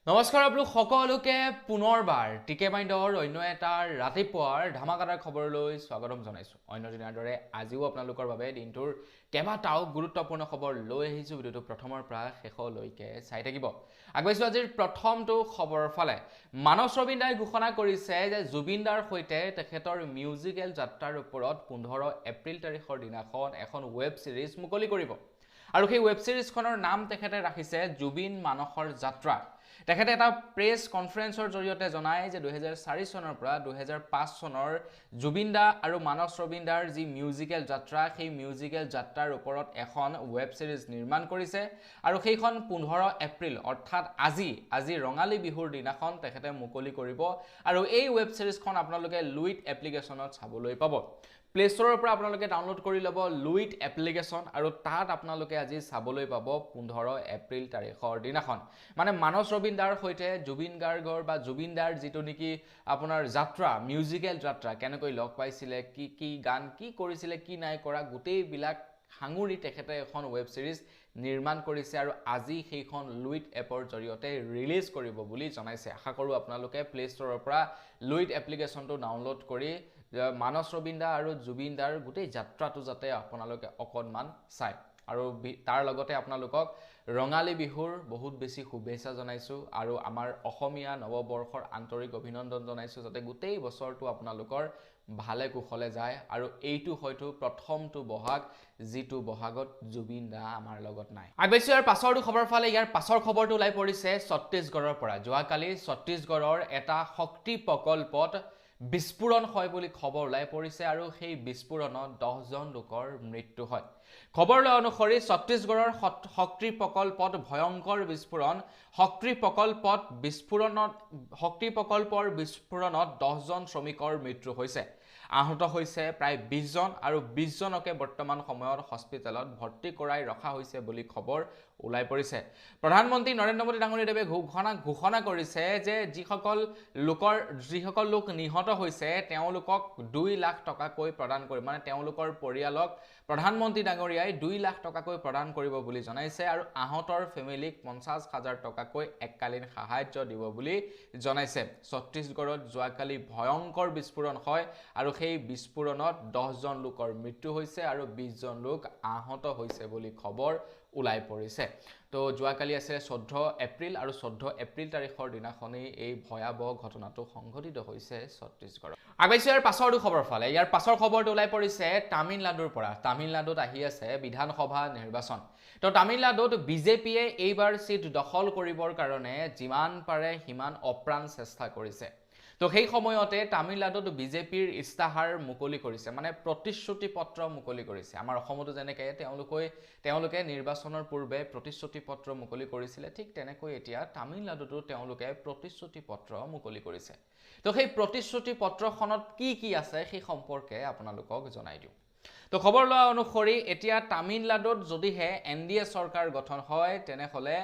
নমস্কাৰ আপোনালোক সকলোকে পুনৰবাৰ টিকে মাইণ্ডৰ অন্য এটা ৰাতিপুৱাৰ ধামাকাদাৰ খবৰলৈ স্বাগতম জনাইছোঁ। অন্য দিনাৰ দৰে আজিও আপোনালোকৰ বাবে দিনটোৰ কেইবাটাও গুৰুত্বপূৰ্ণ খবৰ লৈ আহিছোঁ। ভিডিঅ'টো প্ৰথমৰ পৰা শেষলৈকে চাই থাকিব। আগবাঢ়িছোঁ আজিৰ প্ৰথমটো খবৰৰ ফালে। মানস ৰবীন দাই ঘোষণা কৰিছে যে জুবিন দাৰ সৈতে তেখেতৰ মিউজিকেল যাত্ৰাৰ ওপৰত 15 এপ্ৰিল তাৰিখৰ দিনাখন এখন ৱেব ছিৰিজ মুকলি কৰিব। আৰু সেই ৱেব ছিৰিজখনৰ নাম তেখেতে ৰাখিছে জুবিন মানসৰ যাত্ৰা। তেখেতে এটা প্ৰেছ কনফাৰেন্সৰ জৰিয়তে জনায় যে 2004 চনৰ পৰা 2005 চনৰ জুবিন দা আৰু মানস ৰবীন দাৰ যি মিউজিকেল যাত্ৰা, সেই মিউজিকেল যাত্ৰাৰ ওপৰত এখন ৱেব ছিৰিজ নিৰ্মাণ কৰিছে আৰু সেইখন 15 এপ্ৰিল অৰ্থাৎ আজি ৰঙালী বিহুৰ দিনাখন তেখেতে মুকলি কৰিব। আৰু এই ৱেব ছিৰিজখন আপোনালোকে লুইট এপ্লিকেশ্যনত চাবলৈ পাব। প্লে ষ্টৰৰ পৰা আপোনালোকে ডাউনলোড কৰি ল'ব লুইট এপ্লিকেশ্যন আৰু তাত আপোনালোকে আজি চাবলৈ পাব 15 এপ্ৰিল তাৰিখৰ দিনাখন। মানে মানস ৰবীন দাৰ সৈতে জুবিন গাৰ্গৰ বা জুবিন দাৰ যিটো নেকি আপোনাৰ যাত্ৰা, মিউজিকেল যাত্ৰা, কেনেকৈ লগ পাইছিলে, কি গান কি কৰিছিলে, কি নাই কৰা, গোটেইবিলাক সাঙুৰি তেখেতে এখন ৱেব ছিৰিজ নিৰ্মাণ কৰিছে আৰু আজি সেইখন লুইট এপৰ জৰিয়তে ৰিলিজ কৰিব বুলি জনাইছে। আশা কৰোঁ আপোনালোকে প্লে ষ্টৰৰ পৰা লুইট এপ্লিকেশ্যনটো ডাউনলোড কৰি মানস ৰবীন দা আৰু জুবিন দাৰ গোটেই যাত্ৰাটো যাতে আপোনালোকে অকণমান চায়। আৰু তাৰ লগতে আপোনালোকক ৰঙালী বিহুৰ বহুত বেছি শুভেচ্ছা জনাইছোঁ আৰু আমাৰ অসমীয়া নৱবৰ্ষৰ আন্তৰিক অভিনন্দন জনাইছোঁ, যাতে গোটেই বছৰটো আপোনালোকৰ ভালে কুশলে যায়। আৰু এইটো হয়তো প্ৰথমটো বহাগ, যিটো বহাগত জুবিন দা আমাৰ লগত নাই। আগবাঢ়িছোঁ ইয়াৰ পাছৰটো খবৰ ফালে। ইয়াৰ পাছৰ খবৰটো ওলাই পৰিছে ছত্তীশগড়ৰ পৰা। যোৱাকালি ছত্তীশগড়ৰ এটা শক্তি প্ৰকল্পত বিস্ফোৰণ হয় বুলি খবৰ ওলাই পৰিছে আৰু সেই বিস্ফোৰণত 10জন লোকৰ মৃত্যু হয়। খবৰ লোৱা অনুসৰি ছত্তীশগড়ৰ শক্তি প্ৰকল্পত ভয়ংকৰ বিস্ফোৰণ। শক্তি প্ৰকল্পৰ বিস্ফোৰণত 10জন শ্ৰমিকৰ মৃত্যু হৈছে। আহত হৈছে প্ৰায় 20জন আৰু 20জনকে বৰ্তমান সময়ত হস্পিটেলত ভৰ্তি কৰাই ৰখা হৈছে বুলি খবৰ ওলাই পৰিছে। প্ৰধানমন্ত্ৰী নৰেন্দ্ৰ মোদী ডাঙৰীয়াদেৱে ঘোষণা কৰিছে যে যিসকল লোক নিহত হৈছে তেওঁলোকক 2 লাখ টকাকৈ প্ৰদান কৰিব, মানে তেওঁলোকৰ পৰিয়ালক প্ৰধানমন্ত্ৰী ডাঙৰীয়াই 2 লাখ টকাকৈ প্ৰদান কৰিব বুলি জনাইছে আৰু আহতৰ ফেমিলিক 50,000 টকাকৈ এককালীন সাহায্য দিব বুলি জনাইছে। ছত্তীশগড়ত যোৱাকালি ভয়ংকৰ বিস্ফোৰণ হয় আৰু সেই বিস্ফোৰণত 10জন লোকৰ মৃত্যু হৈছে আৰু 20জন লোক আহত হৈছে বুলি খবৰ ওলাই পৰিছে। তো যোৱাকালি আছে 14 এপ্ৰিল আৰু 14 এপ্ৰিল তাৰিখৰ দিনাখনেই এই ভয়াৱহ ঘটনাটো সংঘটিত হৈছে ছত্তীশগড়ত। আগবাঢ়িছোঁ ইয়াৰ পাছৰটো খবৰ ফালে। ইয়াৰ পাছৰ খবৰটো ওলাই পৰিছে তামিলনাডুৰ পৰা। তামিলনাডুত আহি আছে বিধানসভা নিৰ্বাচন। তো তামিলনাডুত বিজেপিয়ে এইবাৰ চিট দখল কৰিবৰ কাৰণে যিমান পাৰে সিমান অপ্ৰাণ চেষ্টা কৰিছে। তো সেই সময়তে তামিলনাডুত বিজেপিৰ ইস্তাহাৰ মুকলি কৰিছে, মানে প্ৰতিশ্ৰুতি পত্ৰ মুকলি কৰিছে। আমাৰ অসমতো যেনেকৈ তেওঁলোকে নিৰ্বাচনৰ পূৰ্বে প্ৰতিশ্ৰুতি পত্ৰ মুকলি কৰিছিলে, ঠিক তেনেকৈ এতিয়া তামিলনাডুতো তেওঁলোকে প্ৰতিশ্ৰুতি পত্ৰ মুকলি কৰিছে। তো সেই প্ৰতিশ্ৰুতি পত্ৰখনত কি আছে সেই সম্পৰ্কে আপোনালোকক জনাই দিওঁ। তো খবৰ লোৱা অনুসৰি এতিয়া তামিলনাডুত যদিহে NDA চৰকাৰ গঠন হয় তেনেহ'লে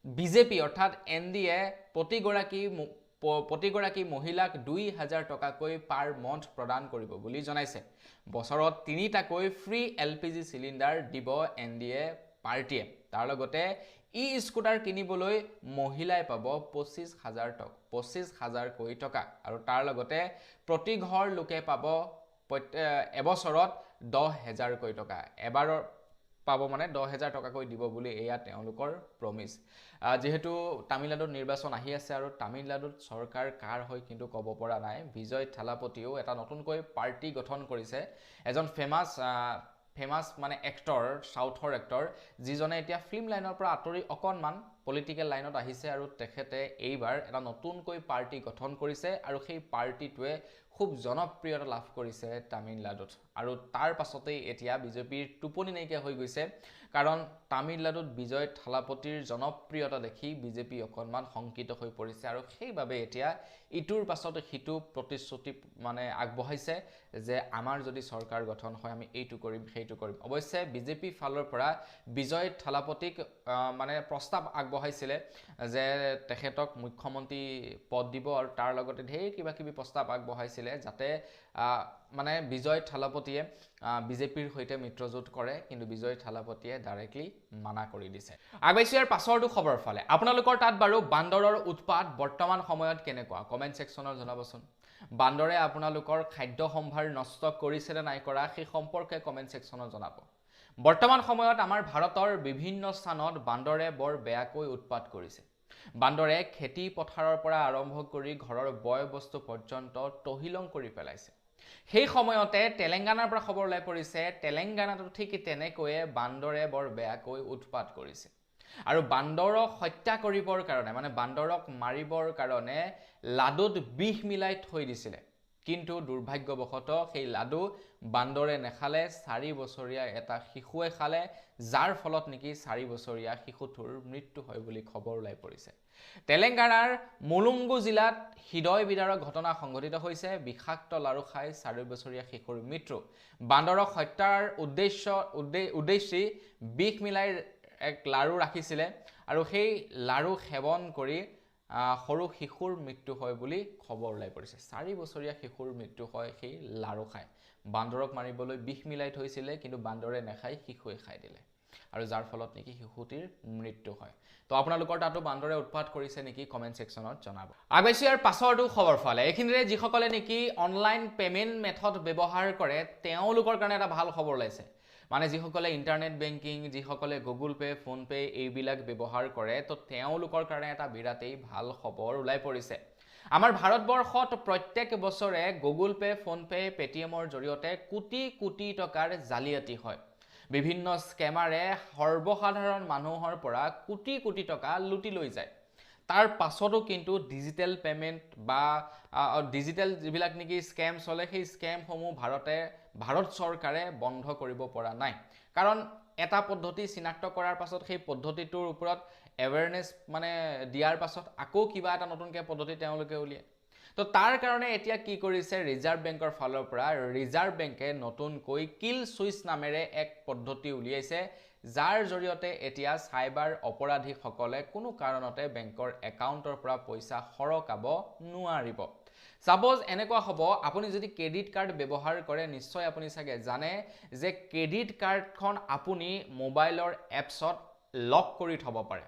বিজেপি অৰ্থাৎ NDA প্ৰতিগৰাকী মহিলাক 2,000 টকাকৈ পাৰ মন্থ প্ৰদান কৰিব বুলি জনাইছে। বছৰত 3টাকৈ ফ্ৰী LPG চিলিণ্ডাৰ দিব NDA পাৰ্টিয়ে। তাৰ লগতে স্কুটাৰ কিনিবলৈ মহিলাই পাব 25,000 টকা আৰু তাৰ লগতে প্ৰতি ঘৰ লোকে পাব এবছৰত 10,000 টকা। এবাৰৰ পাব, মানে 10,000 টকাকৈ দিব বুলি এয়া তেওঁলোকৰ প্ৰমিছ। যেহেতু তামিলনাডুত নিৰ্বাচন আহি আছে আৰু তামিলনাডুত চৰকাৰ কাৰ হয় কিন্তু ক'ব পৰা নাই। বিজয় থালাপতিও এটা নতুনকৈ পাৰ্টি গঠন কৰিছে, এজন ফেমাছ মানে এক্টৰ, সাউথৰ এক্টৰ, যিজনে এতিয়া ফিল্ম লাইনৰ পৰা আঁতৰি অকণমান পলিটিকেল লাইনত আহিছে আৰু তেখেতে এইবাৰ এটা নতুনকৈ পাৰ্টি গঠন কৰিছে আৰু সেই পাৰ্টিটোৱে খুব জনপ্ৰিয়তা লাভ কৰিছে তামিলনাডুত। আৰু তাৰ পাছতেই এতিয়া বিজেপিৰ টোপনি নাইকিয়া হৈ গৈছে, কাৰণ তামিলনাডুত বিজয় থালাপতিৰ জনপ্ৰিয়তা দেখি বিজেপি অকণমান শংকিত হৈ পৰিছে আৰু সেইবাবে এতিয়া ইটোৰ পাছত সিটো প্ৰতিশ্ৰুতি মানে আগবঢ়াইছে যে আমাৰ যদি চৰকাৰ গঠন হয় আমি এইটো কৰিম সেইটো কৰিম অৱশ্যে বিজেপি ফালৰ পৰা বিজয় থালাপতিক মানে প্ৰস্তাৱ আগবঢ়াইছিলে যে তেখেতক মুখ্যমন্ত্ৰী পদ দিব আৰু তাৰ লগতে ঢেৰ কিবা কিবি প্ৰস্তাৱ আগবঢ়াইছিলে যাতে মানে বিজয় থালাপতিয়ে বিজেপিৰ সৈতে মিত্ৰজোঁট কৰে কিন্তু বিজয় থালাপতিয়ে ডাইৰেক্টলি মানা কৰি দিছে আগবাইছো ইয়াৰ পাছৰটো খবৰ ফালে আপোনালোকৰ তাত বাৰু বান্দৰৰ উৎপাত বৰ্তমান সময়ত কেনেকুৱা কমেন্ট সেকশনত জনাবচোন বান্দৰে আপোনালোকৰ খাদ্য সম্ভাৰ নষ্ট কৰিছে নে নাই কৰা সেই সম্পৰ্কে কমেন্ট সেকশনত জনাব বৰ্তমান সময়ত আমাৰ ভাৰতৰ বিভিন্ন স্থানত বান্দৰে বৰ বেয়াকৈ উৎপাত কৰিছে বান্দৰে খেতি পথাৰৰ পৰা আৰম্ভ কৰি ঘৰৰ বয় বস্তু পৰ্যন্ত তহিলং কৰি পেলাইছে সেই সময়তে তেলেংগানাৰ পৰা খবৰ ওলাই পৰিছে তেলেংগানাতো ঠিক তেনেকৈয়ে বান্দৰে বৰ বেয়াকৈ উৎপাত কৰিছে আৰু বান্দৰক হত্যা কৰিবৰ কাৰণে মানে বান্দৰক মাৰিবৰ কাৰণে লাডুত বিষ মিলাই থৈ দিছিলে কিন্তু দুৰ্ভাগ্যবশতঃ সেই লাডু বান্দৰে নেখালে 4 বছৰীয়া এটা শিশুৱে খালে যাৰ ফলত নেকি 4 বছৰীয়া শিশুটোৰ মৃত্যু হয় বুলি খবৰ ওলাই পৰিছে তেলেংগানাৰ মুলুংগু জিলাত হৃদয় বিদাৰক ঘটনা সংঘটিত হৈছে বিষাক্ত লাৰু খাই 4 বছৰীয়া শিশুৰ মৃত্যু বান্দৰক হত্যাৰ উদ্দেশ্যে বিষ মিলাই এক লাৰু ৰাখিছিলে আৰু সেই লাৰু সেৱন কৰি সৰু শিশুৰ মৃত্যু হয় বুলি খবৰ ওলাই পৰিছে 4 বছৰীয়া শিশুৰ মৃত্যু হয় সেই লাৰু খাই বান্দৰক মাৰিবলৈ বিষ মিলাই থৈছিলে কিন্তু বান্দৰে নেখাই শিশুৱে খাই দিলে আৰু যাৰ ফলত নেকি শিশুটিৰ মৃত্যু হয় তো আপোনালোকৰ তাতো বান্দৰে উৎপাত কৰিছে নেকি কমেন্ট সেকশনত জনাব আগবাইছো ইয়াৰ পাছৰটো খবৰ ফালে এইখিনিৰে যিসকলে নেকি অনলাইন পেমেন্ট মেথড ব্যৱহাৰ কৰে তেওঁলোকৰ কাৰণে এটা ভাল খবৰ ওলাইছে মানে যিসকলে ইন্টাৰনেট বেংকিং যিসকলে গুগল পে ফোন পে এইবিলাক ব্যৱহাৰ কৰে তো তেওঁলোকৰ কাৰণে এটা বিৰাটেই ভাল খবৰ ওলাই পৰিছে আমাৰ ভাৰতবৰ্ষত প্ৰত্যেক বছৰে গুগল পে ফোন পে পেটিএমৰ জৰিয়তে কোটি কোটি টকাৰ জালিয়াতি হয় বিভিন্ন স্কেমাৰে সৰ্বসাধাৰণ মানুহৰ পৰা কোটি কোটি টকা লুটি লৈ যায় তাৰ পাছতো কিন্তু ডিজিটেল পেমেন্ট বা ডিজিটেল যিবিলাক নেকি স্কেম চলে সেই স্কেমসমূহ ভাৰত চৰকাৰে বন্ধ কৰিব পৰা নাই কাৰণ এটা পদ্ধতি চিনাক্ত কৰাৰ পাছত সেই পদ্ধতিটোৰ ওপৰত এৱেৰনেছ মানে দিয়াৰ পাছত আকৌ কিবা এটা নতুনকৈ পদ্ধতি তেওঁলোকে উলিয়ায় তো তাৰ কাৰণে এতিয়া কি কৰিছে ৰিজাৰ্ভ বেংকৰ ফালৰ পৰা ৰিজাৰ্ভ বেংকে নতুনকৈ কিল সুইচ নামেৰে এক পদ্ধতি উলিয়াইছে যাৰ জৰিয়তে এতিয়া সাইবাৰ অপৰাধীসকলে কোনো কাৰণতে বেংকৰ একাউণ্টৰ পৰা পইচা সৰকাব নোৱাৰিব সাপোজ এনেকুৱা হ'ব আপুনি যদি ক্ৰেডিট কাৰ্ড ব্যৱহাৰ কৰে নিশ্চয় আপুনি চাগে জানে যে ক্ৰেডিট কাৰ্ডখন আপুনি মোবাইলৰ এপছত লক কৰি থব পাৰে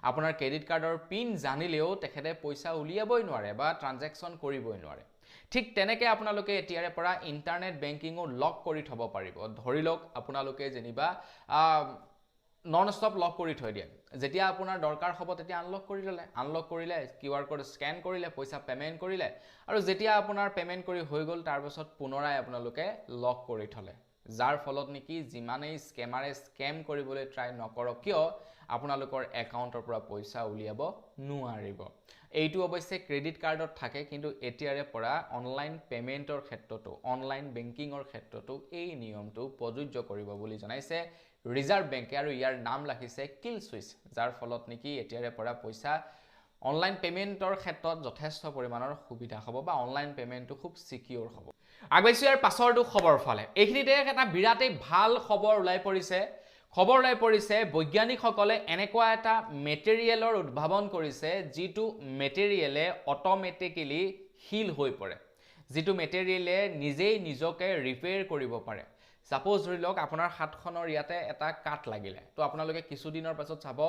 আপোনাৰ ক্ৰেডিট কাৰ্ডৰ পিন জানিলেও তেখেতে পইচা উলিয়াবই নোৱাৰে বা ট্ৰানজেকচন কৰিবই নোৱাৰে ঠিক তেনেকে আপোনালোকে এতিয়াৰে পৰা ইন্টাৰনেট বেংকিংও লক কৰি থব পাৰিব ধৰি লওক আপোনালোকে যেনিবা নন ষ্টপ লক কৰি থৈ দিয়ে যেতিয়া আপোনাৰ দৰকাৰ হ'ব তেতিয়া আনলক কৰিলে কিউআৰ কোড স্কেন কৰিলে পইচা পেমেন্ট কৰিলে আৰু যেতিয়া আপোনাৰ পেমেন্ট কৰি হৈ গ'ল তাৰ পাছত পুনৰাই আপোনালোকে লক কৰি থলে যাৰ ফলত নেকি যিমানেই স্কেমাৰে স্কেম কৰিবলৈ ট্ৰাই নকৰক কিয় আপোনালোকৰ একাউণ্টৰ পৰা পইচা উলিয়াব নোৱাৰিব এইটো অৱশ্যে ক্ৰেডিট কাৰ্ডত থাকে কিন্তু এতিয়াৰে পৰা অনলাইন পেমেন্টৰ ক্ষেত্ৰতো অনলাইন বেংকিংৰ ক্ষেত্ৰতো এই নিয়মটো প্ৰযোজ্য কৰিব বুলি জনাইছে ৰিজাৰ্ভ বেংকে আৰু ইয়াৰ নাম ৰাখিছে কিল সুইচ যাৰ ফলত নেকি এতিয়াৰে পৰা পইচা অনলাইন পেমেন্টৰ ক্ষেত্ৰত যথেষ্ট পৰিমাণৰ সুবিধা হ'ব বা অনলাইন পেমেন্টটো খুব সিকিউৰ হ'ব আগবাইছো ইয়াৰ পাছৰটো খবৰ ফালে এইখিনিতে এটা বিৰাটেই ভাল খবৰ ওলাই পৰিছে বৈজ্ঞানিকসকলে এনেকুৱা এটা মেটেৰিয়েলৰ উদ্ভাৱন কৰিছে যিটো মেটেৰিয়েলে অটোমেটিক্যালি হিল হৈ পৰে যিটো মেটেৰিয়েলে নিজেই নিজকে ৰিপেয়াৰ কৰিব পাৰে সাপোজ ধৰি লওক আপোনাৰ হাতখনৰ ইয়াতে এটা কাট লাগিলে তো আপোনালোকে কিছুদিনৰ পাছত চাব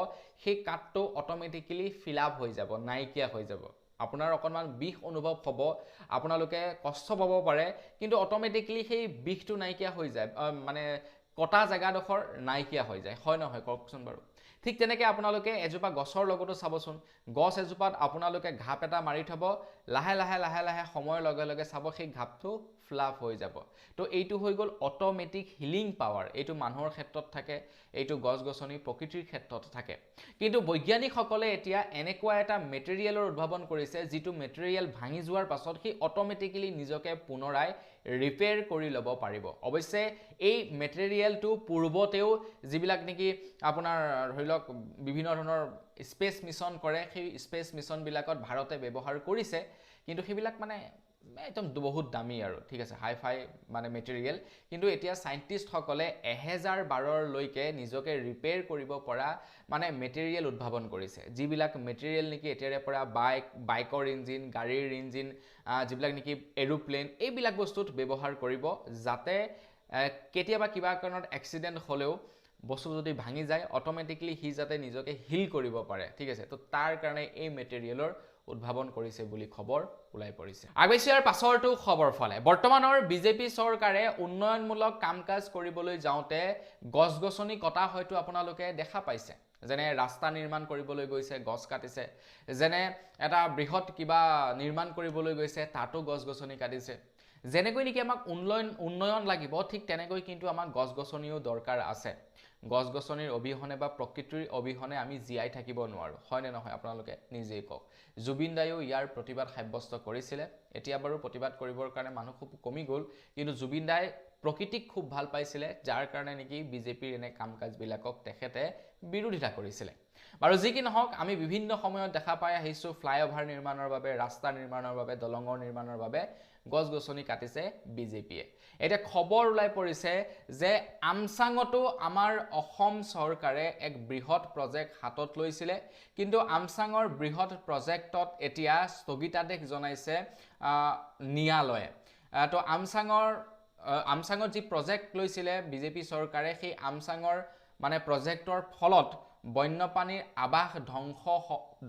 সেই কাটটো অটোমেটিক্যালি ফিল আপ হৈ যাব নাইকিয়া হৈ যাব আপোনাৰ অকনমান বিষ অনুভৱ হ'ব আপোনালোকে কষ্ট পাব পাৰে কিন্তু অটোমেটিক্যালি সেই বিষটো নাইকিয়া হৈ যায় মানে কটা জায়গাডোখৰ নাইকিয়া হৈ যায় হয় নহয় কওকচোন বাৰু ঠিক তেনেকে আপোনালোকে এজোপা গছৰ লগতো চাবচোন গছ এজোপাত আপোনালোকে ঘাপ এটা মাৰি থব লাহে লাহে সময়ৰ লগে লগে চাব সেই ঘাপটো ফ্লাপ হৈ যাব তো এইটো হৈ গ'ল অটোমেটিক হিলিং পাৱাৰ এইটো মানুহৰ ক্ষেত্ৰত থাকে এইটো গছ-গছনি প্ৰকৃতিৰ ক্ষেত্ৰত থাকে কিন্তু বৈজ্ঞানিকসকলে এতিয়া এনেকুৱা এটা মেটেৰিয়েলৰ উদ্ভাৱন কৰিছে যিটো মেটেৰিয়েল ভাঙি যোৱাৰ পাছত সেই অটোমেটিক্যালি নিজকে পুনৰাই ৰিপেয়াৰ কৰি ল'ব পাৰিব অৱশ্যে এই মেটেৰিয়েলটো পূৰ্বতেও যিবিলাক নেকি আপোনাৰ ধৰি লওক বিভিন্ন ধৰণৰ স্পেচ মিছন কৰে সেই স্পেচ মিছন বিলাকত ভাৰতে ব্যৱহাৰ কৰিছে কিন্তু সেইবিলাক মানে একদম বহুত দামী আৰু ঠিক আছে হাই ফাই মানে মেটেৰিয়েল কিন্তু এতিয়া সাইন্টিষ্টসকলে 1012 লৈকে নিজকে ৰিপেয়াৰ কৰিব পৰা মানে মেটেৰিয়েল উদ্ভাৱন কৰিছে যিবিলাক মেটেৰিয়েল নেকি এতিয়াৰে পৰা বাইকৰ ইঞ্জিন গাড়ীৰ ইঞ্জিন যিবিলাক নেকি এৰোপ্লেন এইবিলাক বস্তুত ব্যৱহাৰ কৰিব যাতে কেতিয়াবা কিবা কাৰণত এক্সিডেণ্ট হ'লেও বস্তু যদি ভাঙি যায় অটোমেটিকলি হি যাতে নিজকে হিল কৰিব পাৰে ঠিক আছে তো তাৰ কাৰণে এই মেটেৰিয়েলৰ উদ্ভাৱন কৰিছে বুলি খবৰ ওলাই পৰিছে আগবেছিয়াৰ পাছৰটো খবৰ ফালে বৰ্তমানৰ বিজেপি চৰকাৰে উন্নয়নমূলক কাম-কাজ কৰিবলৈ যাওঁতে গছ-গছনি কটা হয়তো আপোনালোকে দেখা পাইছে যেনে ৰাস্তা নিৰ্মাণ কৰিবলৈ গৈছে গছ কাটিছে যেনে এটা বৃহৎ কিবা নিৰ্মাণ কৰিবলৈ গৈছে তাতো গছ-গছনি কাটিছে যেনেকৈ নেকি আমাক উন্নয়ন লাগিব ঠিক তেনেকৈ কিন্তু আমাক গছ-গছনিও দৰকাৰ আছে গছ-গছনিৰ অবিহনে বা প্ৰকৃতিৰ অবিহনে আমি জীয়াই থাকিব নোৱাৰো হয় নে নহয় আপোনালোকে নিজেই কওক জুবিন দায়ও ইয়াৰ প্ৰতিবাদ সাব্যস্ত কৰিছিলে এতিয়া বাৰু প্ৰতিবাদ কৰিবৰ কাৰণে মানুহ খুব কমি গ'ল কিন্তু জুবিন দাই প্ৰকৃতিক খুব ভাল পাইছিলে যাৰ কাৰণে নেকি বিজেপিৰ এনে কাম-কাজ বিলাকক তেখেতে বিৰোধিতা কৰিছিলে বাৰু যি কি নহওক আমি বিভিন্ন সময়ত দেখা পাই আহিছো ফ্লাইঅভাৰ নিৰ্মাণৰ বাবে ৰাস্তা নিৰ্মাণৰ বাবে দলঙৰ নিৰ্মাণৰ বাবে গছ-গছনি কাটিছে বিজেপিয়ে এটা খবৰ ওলাই পৰিছে যে আমচাঙতো আমাৰ অসম চৰকাৰে এক বৃহৎ প্ৰজেক্ট হাতত লৈছিলে কিন্তু আমচাঙৰ বৃহৎ প্ৰজেক্টত এতিয়া স্থগিতাদেশ জনাইছে নিয়ালয়ে তো আমচাঙৰ যি প্ৰজেক্ট লৈছিলে বিজেপি চৰকাৰে সেই আমচাঙৰ মানে প্ৰজেক্টৰ ফলত বন্যপ্ৰাণীৰ আবাস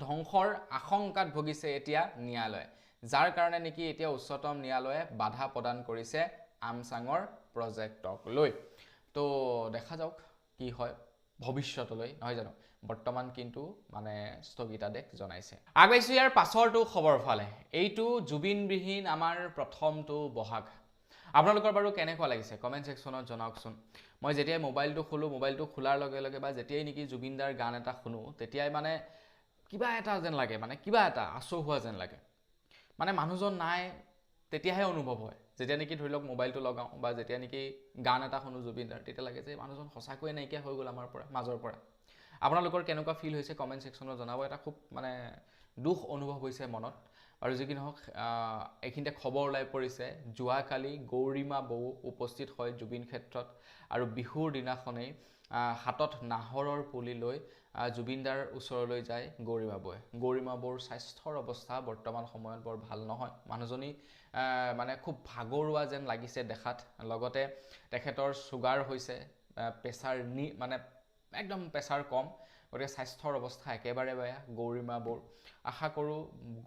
ধ্বংসৰ আশংকাত ভুগিছে এতিয়া নিয়ালয় যাৰ কাৰণে নেকি এতিয়া উচ্চতম ন্যায়ালয়ে বাধা প্ৰদান কৰিছে আমচাঙৰ প্ৰজেক্টক লৈ তো দেখা যাওক কি হয় ভৱিষ্যতলৈ নহয় জানো বৰ্তমান কিন্তু মানে স্থগিতাদেশ জনাইছে আগবাইছো ইয়াৰ পাছৰটো খবৰ ফালে এইটো জুবিনবিহীন আমাৰ প্ৰথমটো বহাগ আপোনালোকৰ বাৰু কেনেকুৱা লাগিছে কমেন্ট সেকশনত জনাওকচোন মই যেতিয়াই মোবাইলটো খোলাৰ লগে লগে বা যেতিয়াই নেকি জুবিনদাৰ গান এটা শুনো তেতিয়াই মানে কিবা এটা যেন লাগে মানে কিবা এটা আচহুৱা যেন লাগে মানে মানুহজন নাই তেতিয়াহে অনুভৱ হয় যেতিয়া নেকি ধৰি লওক মোবাইলটো লগাও বা যেতিয়া নেকি গান এটা শুনো জুবিনদাৰ তেতিয়া লাগে যে মানুহজন সঁচাকৈ নাইকিয়া হৈ গ'ল আমাৰ পৰা মাজৰ পৰা আপোনালোকৰ কেনেকুৱা ফিল হৈছে কমেন্ট সেকশনত জনাব এটা খুব মানে দুখ অনুভৱ হৈছে মনত আৰু যি কি নহওক এইখিনিতে খবৰ ওলাই পৰিছে যোৱাকালি গৌৰীমা বৌ উপস্থিত হয় জুবিন ক্ষেত্ৰত আৰু বিহুৰ দিনাখনেই হাতত নাহৰৰ পুলি লৈ জুবিনদাৰ ওচৰলৈ যায় গৌৰীমা বৌৰ স্বাস্থ্যৰ অৱস্থা বৰ্তমান সময়ত বৰ ভাল নহয় মানুহজনী মানে খুব ভাগৰুৱা যেন লাগিছে দেখাত লগতে তেখেতৰ সুগাৰ হৈছে প্ৰেছাৰ মানে একদম প্ৰেছাৰ কম গতিকে স্বাস্থ্যৰ অৱস্থা একেবাৰে বেয়া গৌৰীমা বৌৰ আশা কৰোঁ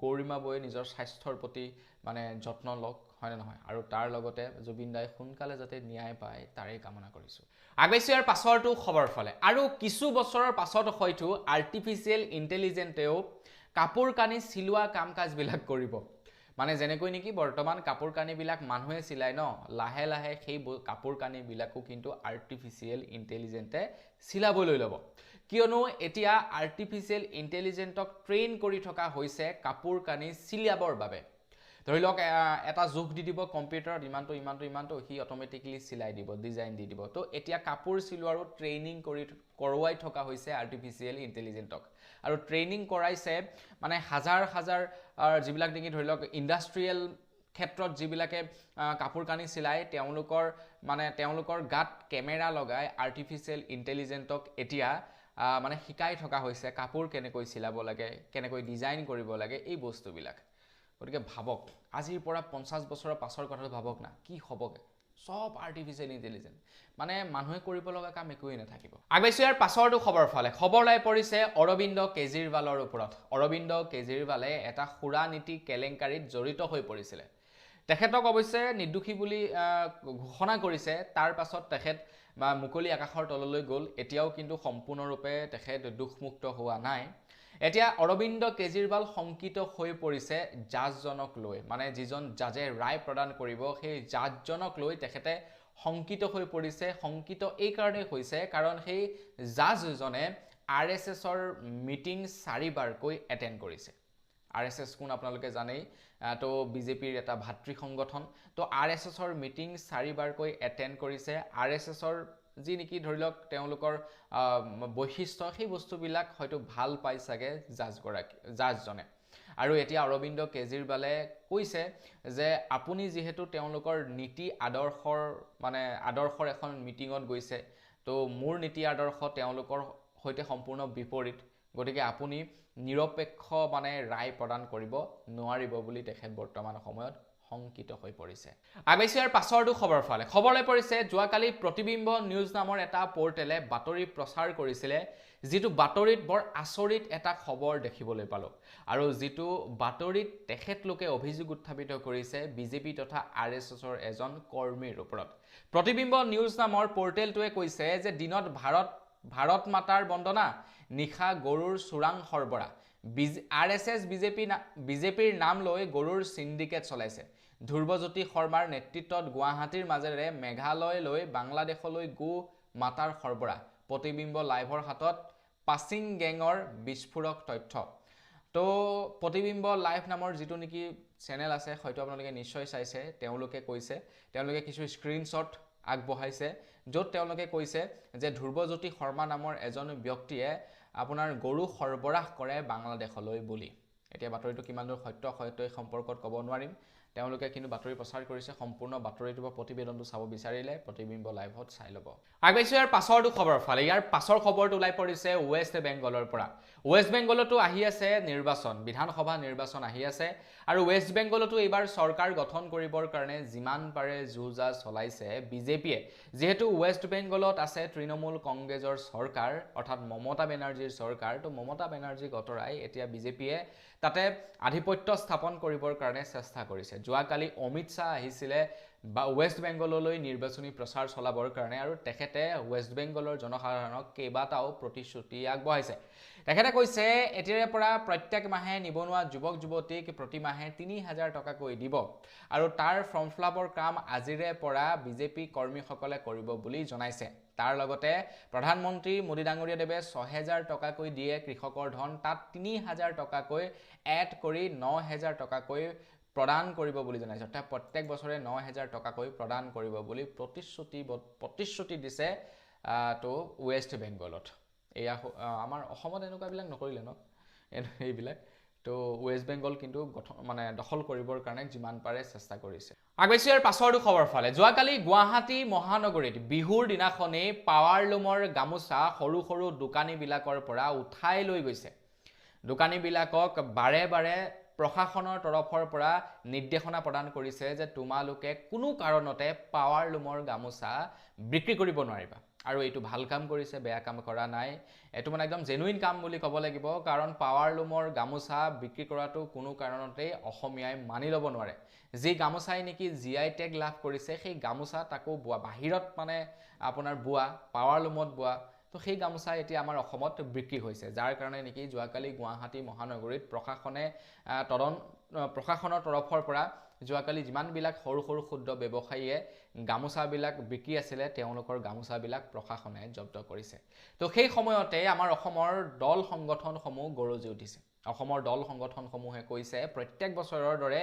গৌৰীমা বৌয়ে নিজৰ স্বাস্থ্যৰ প্ৰতি মানে যত্ন লওক হয় নে নহয় আৰু তাৰ লগতে জুবিন দাই সোনকালে যাতে ন্যায় পায় তাৰে কামনা কৰিছোঁ আগবাইছো ইয়াৰ পাছৰটো খবৰ ফালে আৰু কিছু বছৰৰ পাছত হয়তো আৰ্টিফিচিয়েল ইণ্টেলিজেন্টেও কাপোৰ কানি চিলোৱা কাম-কাজবিলাক কৰিব মানে যেনেকৈ নেকি বৰ্তমান কাপোৰ কানিবিলাক মানুহে চিলাই ন লাহে লাহে সেই কাপোৰ কানিবিলাকো কিন্তু আৰ্টিফিচিয়েল ইণ্টেলিজেন্টে চিলাবলৈ ল'ব কিয়নো এতিয়া আৰ্টিফিচিয়েল ইণ্টেলিজেন্টক ট্ৰেইন কৰি থকা হৈছে কাপোৰ কানি চিলাবৰ বাবে ধৰি লওক এটা জোখ দি দিব কম্পিউটাৰত ইমানটো সি অটোমেটিকলি চিলাই দিব ডিজাইন দি দিব তো এতিয়া কাপোৰ চিলোৱাৰো ট্ৰেইনিং কৰোৱাই থকা হৈছে আৰ্টিফিচিয়েল ইণ্টেলিজেন্টক আৰু ট্ৰেইনিং কৰাইছে মানে হাজাৰ যিবিলাক নেকি ধৰি লওক ইণ্ডাষ্ট্ৰিয়েল ক্ষেত্ৰত যিবিলাকে কাপোৰ কানি চিলাই তেওঁলোকৰ গাত কেমেৰা লগাই আৰ্টিফিচিয়েল ইণ্টেলিজেন্টক এতিয়া মানে শিকাই থকা হৈছে কাপোৰ কেনেকৈ চিলাব লাগে কেনেকৈ ডিজাইন কৰিব লাগে এই বস্তুবিলাক গতিকে ভাবক আজিৰ পৰা 50 বছৰৰ পাছৰ কথাটো ভাবক না কি হ'বগে সব আৰ্টিফিচিয়েল ইণ্টেলিজেন্ট মানে মানুহে কৰিব লগা কাম একোৱেই নাথাকিব আগবাইছো ইয়াৰ পাছৰটো খবৰ ফালে খবৰ লাই পৰিছে অৰবিন্দ কেজৰিৱালৰ ওপৰত অৰবিন্দ কেজৰিৱালে এটা খুৰা নীতি কেলেংকাৰীত জড়িত হৈ পৰিছিলে তেখেতক অৱশ্যে নিৰ্দোষী বুলি ঘোষণা কৰিছে তাৰ পাছত তেখেত মুকলি আকাশৰ তললৈ গ'ল এতিয়াও কিন্তু সম্পূৰ্ণৰূপে তেখেত দুখমুক্ত হোৱা নাই এতিয়া অৰবিন্দ কেজৰিৱাল শংকিত হৈ পৰিছে জাজজনক লৈ মানে যিজন জাজে ৰায় প্ৰদান কৰিব সেই জাজজনক লৈ তেখেতে শংকিত হৈ পৰিছে শংকিত এই কাৰণে হৈছে কাৰণ সেই জাজজনে আৰএছএছৰ মিটিং 4বাৰকৈ এটেন্ড কৰিছে আৰএছএছ কোন আপোনালোকে জানেই তো বিজেপিৰ এটা ভাতৃ সংগঠন তো আৰএছএছৰ মিটিং 4বাৰকৈ এটেন্ড কৰিছে আৰএছএছৰ যি নেকি ধৰি লওক তেওঁলোকৰ বৈশিষ্ট্য সেই বস্তুবিলাক হয়তো ভাল পাই চাগে জাজজনে আৰু এতিয়া অৰবিন্দ কেজৰিৱালে কৈছে যে আপুনি যিহেতু তেওঁলোকৰ নীতি আদৰ্শৰ এখন মিটিঙত গৈছে, তো মোৰ নীতি আদৰ্শ তেওঁলোকৰ সৈতে সম্পূৰ্ণ বিপৰীত, গতিকে আপুনি নিৰপেক্ষ ৰায় প্ৰদান কৰিব নোৱাৰিব বুলি তেখেত বৰ্তমান সময়ত শংকিত হৈ পৰিছে। আগবাইছো ইয়াৰ পাছৰটো খবৰ ফালে। খবৰলৈ পৰিছে যোৱাকালি প্ৰতিবিম্ব নিউজ নামৰ এটা পৰ্টেলে বাতৰি প্ৰচাৰ কৰিছিলে, যিটো বাতৰিত বৰ আচৰিত এটা খবৰ দেখিবলৈ পালোঁ। আৰু যিটো বাতৰিত তেখেতলোকে অভিযোগ উত্থাপিত কৰিছে বিজেপি তথা RSSৰ এজন কৰ্মীৰ ওপৰত। প্ৰতিবিম্ব নিউজ নামৰ পৰ্টেলটোৱে কৈছে যে দিনত ভাৰত মাতাৰ বন্দনা, নিশা গৰুৰ চোৰাং সৰবৰাহ। RSS বিজেপিৰ নাম লৈ গৰুৰ চিণ্ডিকেট চলাইছে। ধ্ৰুৱজ্যোতি শৰ্মাৰ নেতৃত্বত গুৱাহাটীৰ মাজেৰে মেঘালয়লৈ বাংলাদেশলৈ গো মাতাৰ সৰবৰাহ। প্ৰতিবিম্ব লাইভৰ হাতত পাছিং গেঙৰ বিস্ফোৰক তথ্য। তো প্ৰতিবিম্ব লাইভ নামৰ যিটো নেকি চেনেল আছে, হয়তো আপোনালোকে নিশ্চয় চাইছে। তেওঁলোকে কিছু স্ক্ৰীনশ্বট আগবঢ়াইছে, য'ত তেওঁলোকে কৈছে যে ধ্ৰুৱজ্যোতি শৰ্মা নামৰ এজন ব্যক্তিয়ে আপোনাৰ গৰু সৰবৰাহ কৰে বাংলাদেশলৈ বুলি। এতিয়া বাতৰিটো কিমান দূৰ সত্য এই সম্পৰ্কত ক'ব নোৱাৰিম, তেওঁলোকে কিন্তু বাতৰি প্ৰচাৰ কৰিছে। সম্পূৰ্ণ বাতৰিটো বা প্ৰতিবেদনটো চাব বিচাৰিলে প্ৰতিবিম্ব লাইভত চাই ল'ব। আগবাইছো ইয়াৰ পাছৰটো খবৰ ফালে। ইয়াৰ পাছৰ খবৰটো ওলাই পৰিছে ৱেষ্ট বেংগলৰ পৰা। ৱেষ্ট বেংগলতো আহি আছে নিৰ্বাচন, বিধানসভা নিৰ্বাচন আহি আছে, আৰু ৱেষ্ট বেংগলতো এইবাৰ চৰকাৰ গঠন কৰিবৰ কাৰণে যিমান পাৰে যুঁজা চলাইছে বিজেপিয়ে। যিহেতু ৱেষ্ট বেংগলত আছে তৃণমূল কংগ্ৰেছৰ চৰকাৰ, অৰ্থাৎ মমতা বেনাৰ্জীৰ চৰকাৰ, তো মমতা বেনাৰ্জীক অতৰাই এতিয়া বিজেপিয়ে তাতে আধিপত্য স্থাপন কৰিবৰ কাৰণে চেষ্টা কৰিছে। যোৱাকালি অমিত শ্বাহ আহিছিলে ৱেষ্ট বেংগললৈ নিৰ্বাচনী প্ৰচাৰ চলাবৰ কাৰণে, আৰু তেখেতে ৱেষ্ট বেংগলৰ জনসাধাৰণক কেইবাটাও প্ৰতিশ্ৰুতি আগবঢ়াইছে। তেখেতে কৈছে এতিয়াৰে পৰা প্ৰত্যেক মাহে নিবনুৱা যুৱক যুৱতীক প্ৰতি মাহে ৩,০০০ টকাকৈ দিব, আৰু তাৰ ফৰ্ম ফিলাপৰ কাম আজিৰে পৰা বিজেপি কৰ্মীসকলে কৰিব বুলি জনাইছে। তাৰ লগতে প্ৰধানমন্ত্ৰী মোদী ডাঙৰীয়া দেৱে ৬,০০০ টকাকৈ দিয়ে কৃষকৰ ধন, তাত ৩,০০০ টকাকৈ এড কৰি ৯,০০০ টকাকৈ প্ৰদান কৰিব বুলি জনাইছে। অৰ্থাৎ প্ৰত্যেক বছৰে ৯,০০০ টকাকৈ প্ৰদান কৰিব বুলি প্ৰতিশ্ৰুতি দিছে তো ৱেষ্ট বেংগলত। এয়া আমাৰ অসমত এনেকুৱাবিলাক নকৰিলে ন এইবিলাক। তো ৱেষ্ট বেংগল কিন্তু দখল কৰিবৰ কাৰণে যিমান পাৰে চেষ্টা কৰিছে। আগবাইছো ইয়াৰ পাছৰটো খবৰ ফালে। যোৱাকালি গুৱাহাটী মহানগৰীত বিহুৰ দিনাখনেই পাৱাৰলুমৰ গামোচা সৰু সৰু দোকানীবিলাকৰ পৰা উঠাই লৈ গৈছে। দোকানীবিলাকক বাৰে বাৰে প্ৰশাসনৰ তৰফৰ পৰা নিৰ্দেশনা প্ৰদান কৰিছে যে তোমালোকে কোনো কাৰণতে পাৱাৰলুমৰ গামোচা বিক্ৰী কৰিব নোৱাৰিবা। আৰু এইটো ভাল কাম কৰিছে, বেয়া কাম কৰা নাই। এইটো একদম জেনুইন কাম বুলি ক'ব লাগিব, কাৰণ পাৱাৰলুমৰ গামোচা বিক্ৰী কৰাটো কোনো কাৰণতেই অসমীয়াই মানি ল'ব নোৱাৰে। যি গামোচাই নেকি GI টেগ লাভ কৰিছে, সেই গামোচা তাকো বাহিৰত আপোনাৰ বোৱা, পাৱাৰলুমত বোৱা, তো সেই গামোচা এতিয়া আমাৰ অসমত বিক্ৰী হৈছে। যাৰ কাৰণে নেকি যোৱাকালি গুৱাহাটী মহানগৰীত প্ৰশাসনৰ তৰফৰ পৰা যোৱাকালি যিমানবিলাক সৰু সৰু ক্ষুদ্ৰ ব্যৱসায়ীয়ে গামোচাবিলাক বিক্ৰী আছিলে, তেওঁলোকৰ গামোচাবিলাক প্ৰশাসনে জব্দ কৰিছে। তো সেই সময়তে আমাৰ অসমৰ দল সংগঠনসমূহ গৰজি উঠিছে। অসমৰ দল সংগঠনসমূহে কৈছে প্ৰত্যেক বছৰৰ দৰে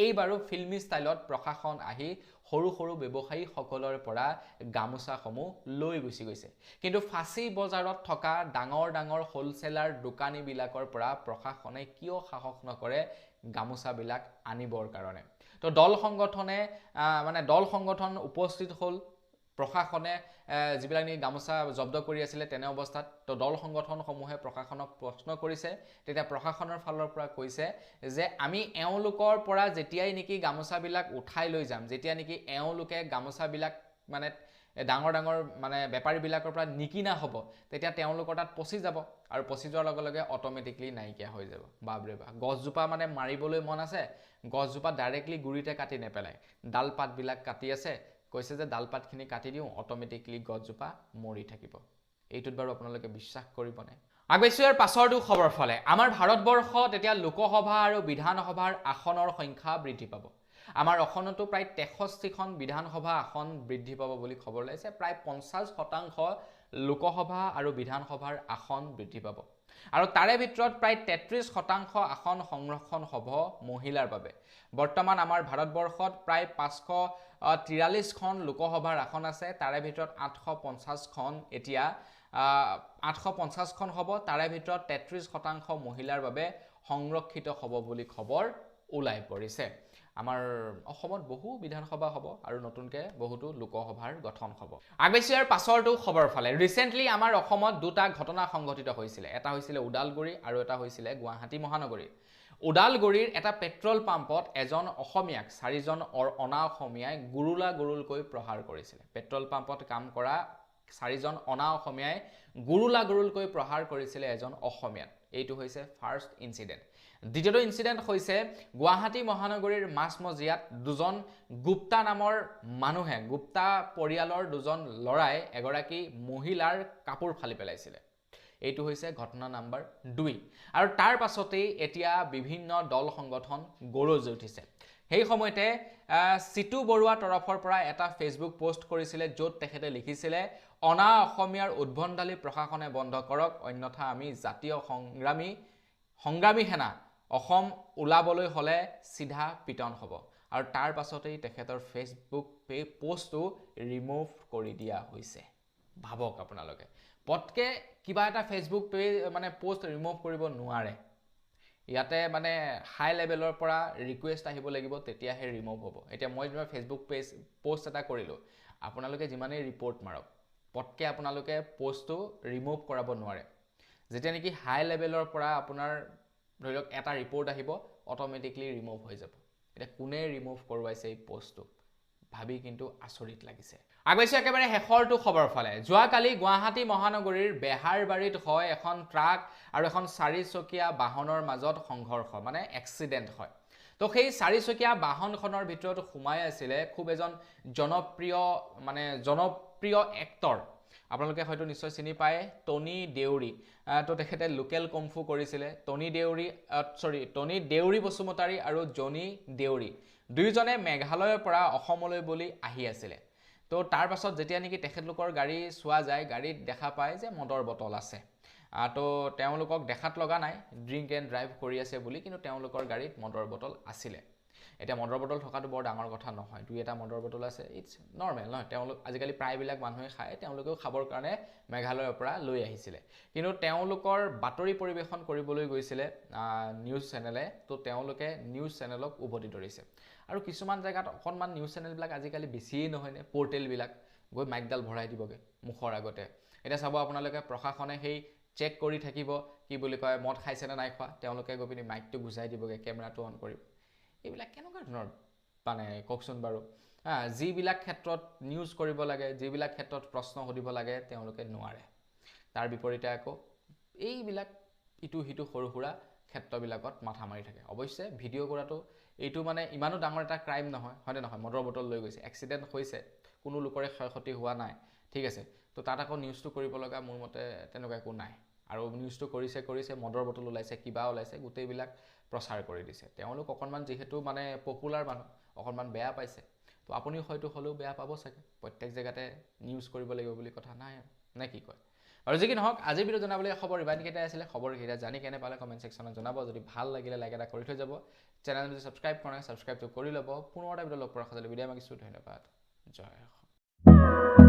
এইবাৰো ফিল্মি ষ্টাইলত প্ৰশাসন আহি সৰু সৰু ব্যৱসায়ীসকলৰ পৰা গামোচাসমূহ লৈ গুচি গৈছে। কিন্তু ফাঁচী বজাৰত থকা ডাঙৰ ডাঙৰ হোলচেলাৰ দোকানীবিলাকৰ পৰা প্ৰশাসনে কিয় সাহস নকৰে গামোচাবিলাক আনিবৰ কাৰণে। তো দল সংগঠন উপস্থিত হ'ল, প্ৰশাসনে যিবিলাক নেকি গামোচা জব্দ কৰি আছিলে তেনে অৱস্থাত। তো দল সংগঠনসমূহে প্ৰশাসনক প্ৰশ্ন কৰিছে, তেতিয়া প্ৰশাসনৰ ফালৰ পৰা কৈছে যে আমি এওঁলোকৰ পৰা যেতিয়াই নেকি গামোচাবিলাক উঠাই লৈ যাম, যেতিয়া নেকি এওঁলোকে গামোচাবিলাক ডাঙৰ ডাঙৰ বেপাৰীবিলাকৰ পৰা নিকিনা হ'ব, তেতিয়া তেওঁলোকৰ তাত পচি যাব, আৰু পচি যোৱাৰ লগে লগে অট'মেটিকলি নাইকিয়া হৈ যাব। বাপৰে বাপ, গছজোপা মাৰিবলৈ মন আছে, গছজোপা ডাইৰেক্টলি গুৰিতে কাটি নেপেলায়, ডাল পাতবিলাক কাটি আছে, কৈছে যে ডাল পাতখিনি কাটি দিওঁ, অট'মেটিকলি গছজোপা মৰি থাকিব। এইটোত বাৰু আপোনালোকে বিশ্বাস কৰিবনে? আগবাইছো ইয়াৰ পাছৰটো খবৰ ফালে। আমাৰ ভাৰতবৰ্ষত এতিয়া লোকসভা আৰু বিধানসভাৰ আসনৰ সংখ্যা বৃদ্ধি পাব। আমাৰ অসমতো প্ৰায় 63খন বিধানসভা আসন বৃদ্ধি পাব বুলি খবৰ ওলাইছে। প্ৰায় 50% লোকসভা আৰু বিধানসভাৰ আসন বৃদ্ধি পাব, আৰু তাৰে ভিতৰত প্ৰায় 33% আসন সংৰক্ষণ হ'ব মহিলাৰ বাবে। বৰ্তমান আমাৰ ভাৰতবৰ্ষত প্ৰায় 543খন লোকসভাৰ আসন আছে, তাৰে ভিতৰত 850খন এতিয়া 850খন হ'ব, তাৰে ভিতৰত 33% মহিলাৰ বাবে সংৰক্ষিত হ'ব বুলি খবৰ ওলাই পৰিছে আমাৰ অসমত বহু বিধানসভা হ'ব আৰু নতুনকৈ বহুতো লোকসভাৰ গঠন হ'ব আগবাইছো ইয়াৰ পাছৰটো খবৰ ফালে ৰিসেন্টলি আমাৰ অসমত দুটা ঘটনা সংঘটিত হৈছিল এটা হৈছিল ওদালগুৰি আৰু এটা হৈছিল গুৱাহাটী মহানগৰী ওদালগুৰিৰ এটা পেট্ৰল পাম্পত এজন অসমীয়াক চাৰিজন অনা অসমীয়াই গুৰুলকৈ প্ৰহাৰ কৰিছিল পেট্ৰল পাম্পত কাম কৰা চাৰিজন অনা অসমীয়াই গুৰুলকৈ প্ৰহাৰ কৰিছিল এজন অসমীয়াক এইটো হৈছে ফাৰ্ষ্ট ইনসিডেন্ট দ্বিতীয়টো ইনসিডেন্ট হৈছে গুৱাহাটী মহানগৰীৰ মাছমজিয়াত দুজন গুপ্তা নামৰ মানুহে গুপ্তা পৰিয়ালৰ দুজন লৰাই এগৰাকী মহিলাৰ কাপোৰ ফালি পেলাইছিল এইটো হৈছে ঘটনা নাম্বাৰ 2 আৰু তাৰ পাছতেই এতিয়া বিভিন্ন দল সংগঠন গৰজি উঠিছে সেই সময়তে সিটু বৰুৱা তৰফৰ পৰা এটা ফেসবুক পোষ্ট কৰিছিল য'ত তেখেতে লিখিছিল অনা অসমীয়াৰ উদ্ভণ্ডালি প্ৰশাসনে বন্ধ কৰক অন্যথা আমি জাতীয় সংগ্ৰামী সেনা অসম ওলাবলৈ হলে সিধা পিটন হ'ব আৰু তাৰ পাছতেই তেখেতৰ ফেসবুক পোষ্টটো ৰিমুভ কৰি দিয়া হৈছে ভাবক আপোনালোকে পটকে কিবা এটা ফেসবুক মানে পোষ্ট ৰিমুভ কৰিব নোৱাৰে ইয়াতে মানে হাই লেভেলৰ পৰা ৰিকুৱেষ্ট আহিব লাগিব তেতিয়াহে ৰিমুভ হ'ব এতিয়া মই তোমাৰ ফেসবুক পোষ্ট এটা কৰিলো আপোনালোকে যিমানেই ৰিপৰ্ট মাৰক পটকে আপোনালোকে পোষ্টটো ৰিমুভ কৰাব নোৱাৰে যেতিয়া নেকি হাই লেভেলৰ পৰা আপোনাৰ ধৰি লওক এটা ৰিপৰ্ট আহিব অটোমেটিকলি ৰিমুভ হৈ যাব এটা কোনে ৰিমুভ কৰৱাইছে এই পোষ্টটো ভাবি কিন্তু আচৰিত লাগিছে আগবাইছো একেবাৰে হেখৰটো খবৰ ফালে যোৱাকালি গুৱাহাটী মহানগৰীৰ বেহাৰবাৰীত হয় এখন ট্ৰাক আৰু এখন চাৰিচকীয়া বাহনৰ মাজত সংঘৰ্ষ মানে এক্সিডেন্ট হয় তো সেই চাৰিচকীয়া বাহনখনৰ ভিতৰত সোমাই আছিল খুব এজন জনপ্ৰিয় এক্টৰ আপোনালোকে হয়তো নিশ্চয় চিনি পায় টনি দেউৰী তো তেখেতে লোকেল কমফু কৰিছিল টনি দেউৰী বসুমতাৰী আৰু জনি দেউৰী দুইজনে মেঘালয়ৰ পৰা অসমলৈ বুলি আহি আছিল তো তাৰ পাছত যেতিয়া নেকি তেখেতলোকৰ গাড়ী চোৱা যায় গাড়ীত দেখা পায় যে মদৰ বটল আছে তো তেওঁলোকক দেখাত লগা নাই ড্ৰিংক এণ্ড ড্ৰাইভ কৰি আছে বুলি কিন্তু তেওঁলোকৰ গাড়ীত মদৰ বটল আছিল এটা মদৰ বটল থকাটো বৰ ডাঙৰ কথা নহয় দুই এটা মদৰ বটল আছে ইটস নৰ্মেল নহয় তেওঁলোক আজিকালি প্ৰায়বিলাক মানুহে খায় তেওঁলোকেও খাবৰ কাৰণে মেঘালয়ৰ পৰা লৈ আহিছিল কিন্তু তেওঁলোকৰ বাতৰি পৰিবেশন কৰিবলৈ গৈছিল নিউজ চেনেলে তো তেওঁলোকে নিউজ চেনেলক উভতি ধৰিছে আৰু কিছুমান জায়গাত অকনমান নিউজ চেনেলবিলাক আজিকালি বেছিয়ে নহয় নে পোৰ্টেলবিলাক গৈ মাইকডাল ভৰাই দিবগে মুখৰ আগতে এটা চাব আপোনালোকে প্ৰশাসনে সেই চেক কৰি থাকিব কি বুলি কয় মদ খাইছে নে নাই খোৱা তেওঁলোকে গৈ পিনি মাইকটো গুজাই দিবগে কেমেৰাটো অন কৰিব এইবিলাক কেনেকুৱা ধৰণৰ মানে কওকচোন বাৰু যিবিলাক ক্ষেত্ৰত নিউজ কৰিব লাগে যিবিলাক ক্ষেত্ৰত প্ৰশ্ন সুধিব লাগে তেওঁলোকে নোৱাৰে তাৰ বিপৰীতে আকৌ এইবিলাক ইটো হিটো সৰু সুৰা ক্ষেত্ৰবিলাকত মাথা মাৰি থাকে অৱশ্যে ভিডিঅ' কৰাটো এইটো মানে ইমানো ডাঙৰ এটা ক্ৰাইম নহয় হয়নে নহয় মদৰ বটল লৈ গৈছে এক্সিডেন্ট হৈছে কোনো লোকৰে ক্ষয়ক্ষতি হোৱা নাই ঠিক আছে তো তাত আকৌ নিউজটো কৰিব লগা মোৰ মতে তেনেকুৱা একো নাই আৰু নিউজটো কৰিছে মদৰ বটল ওলাইছে কিবা ওলাইছে গোটেইবিলাক প্ৰচাৰ কৰি দিছে তেওঁলোক অকনমান যেহেতু মানে পপুলাৰ মানুহ অকনমান বেয়া পাইছে তো আপুনি হয়তো হলেও বেয়া পাব চাগে প্ৰত্যেক জায়গাতে নিউজ কৰিব লাগিব বুলি কথা নাই নে কি কয় আৰু যি কি নহওক আজি ভিডিও জনাবলৈ খবৰ ইমানকেইটা আছিলে খবৰকেইটা জানি কেনে পালে কমেন্ট সেকশনত জনাব যদি ভাল লাগিলে লাইক এটা কৰি থৈ যাব চেনেলটো যদি সাবস্ক্ৰাইব কৰা নাই সাবস্ক্ৰাইবটো কৰি ল'ব পুনৰ এটা ভিডিও লগ পোৱাৰ খাজলি ভিডিও মাগিছো ধন্যবাদ জয় অসম